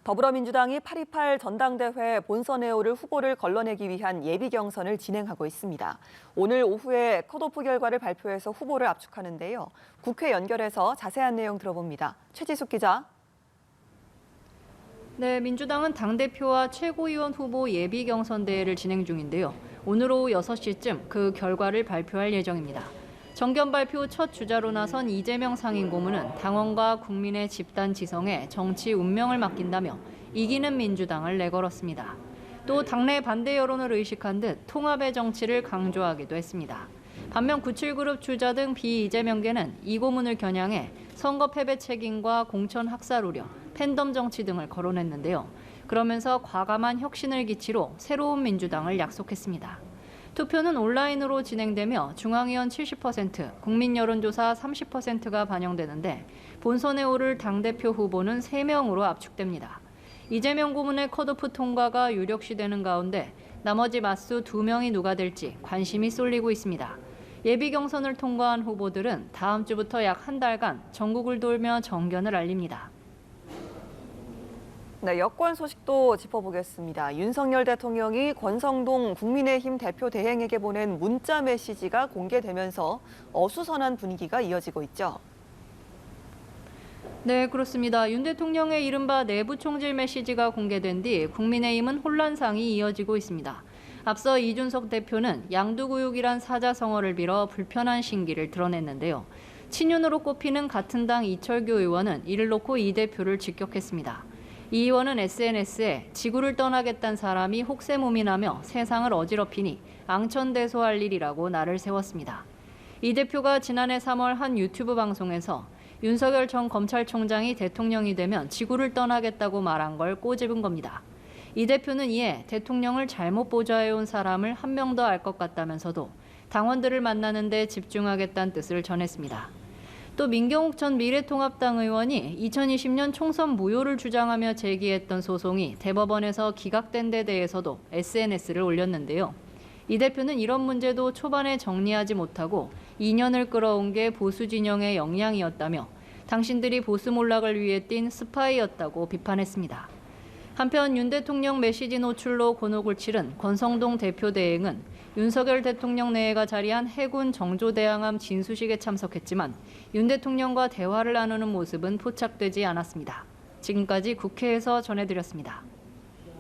더불어민주당이 8.28 전당대회 본선에오를 후보를 걸러내기 위한 예비 경선을 진행하고 있습니다. 오늘 오후에 컷오프 결과를 발표해서 후보를 압축하는데요. 국회 연결해서 자세한 내용 들어봅니다. 최지숙 기자. 네, 민주당은 당대표와 최고위원 후보 예비 경선 대회를 진행 중인데요. 오늘 오후 6시쯤 그 결과를 발표할 예정입니다. 정견 발표 첫 주자로 나선 이재명 상임고문은 당원과 국민의 집단 지성에 정치 운명을 맡긴다며 이기는 민주당을 내걸었습니다. 또 당내 반대 여론을 의식한 듯 통합의 정치를 강조하기도 했습니다. 반면 97그룹 주자 등 비이재명계는 이 고문을 겨냥해 선거 패배 책임과 공천 학살 우려, 팬덤 정치 등을 거론했는데요. 그러면서 과감한 혁신을 기치로 새로운 민주당을 약속했습니다. 투표는 온라인으로 진행되며 중앙위원 70%, 국민 여론조사 30%가 반영되는데 본선에 오를 당대표 후보는 3명으로 압축됩니다. 이재명 고문의 컷오프 통과가 유력시되는 가운데 나머지 맞수 2명이 누가 될지 관심이 쏠리고 있습니다. 예비 경선을 통과한 후보들은 다음 주부터 약 한 달간 전국을 돌며 정견을 알립니다. 네, 여권 소식도 짚어보겠습니다. 윤석열 대통령이 권성동 국민의힘 대표 대행에게 보낸 문자 메시지가 공개되면서 어수선한 분위기가 이어지고 있죠. 네, 그렇습니다. 윤 대통령의 이른바 내부 총질 메시지가 공개된 뒤 국민의힘은 혼란상이 이어지고 있습니다. 앞서 이준석 대표는 양두구육이란 사자성어를 빌어 불편한 심기를 드러냈는데요. 친윤으로 꼽히는 같은 당 이철규 의원은 이를 놓고 이 대표를 직격했습니다. 이 의원은 SNS에 지구를 떠나겠다는 사람이 혹세무민하며 세상을 어지럽히니 앙천대소할 일이라고 날을 세웠습니다. 이 대표가 지난해 3월 한 유튜브 방송에서 윤석열 전 검찰총장이 대통령이 되면 지구를 떠나겠다고 말한 걸 꼬집은 겁니다. 이 대표는 이에 대통령을 잘못 보좌해온 사람을 한 명 더 알 것 같다면서도 당원들을 만나는 데 집중하겠다는 뜻을 전했습니다. 또 민경욱 전 미래통합당 의원이 2020년 총선 무효를 주장하며 제기했던 소송이 대법원에서 기각된 데 대해서도 SNS를 올렸는데요. 이 대표는 이런 문제도 초반에 정리하지 못하고 2년을 끌어온 게 보수 진영의 역량이었다며 당신들이 보수 몰락을 위해 뛴 스파이였다고 비판했습니다. 한편 윤 대통령 메시지 노출로 곤혹을 치른 권성동 대표 대행은 윤석열 대통령 내외가 자리한 해군 정조대항함 진수식에 참석했지만 윤 대통령과 대화를 나누는 모습은 포착되지 않았습니다. 지금까지 국회에서 전해드렸습니다.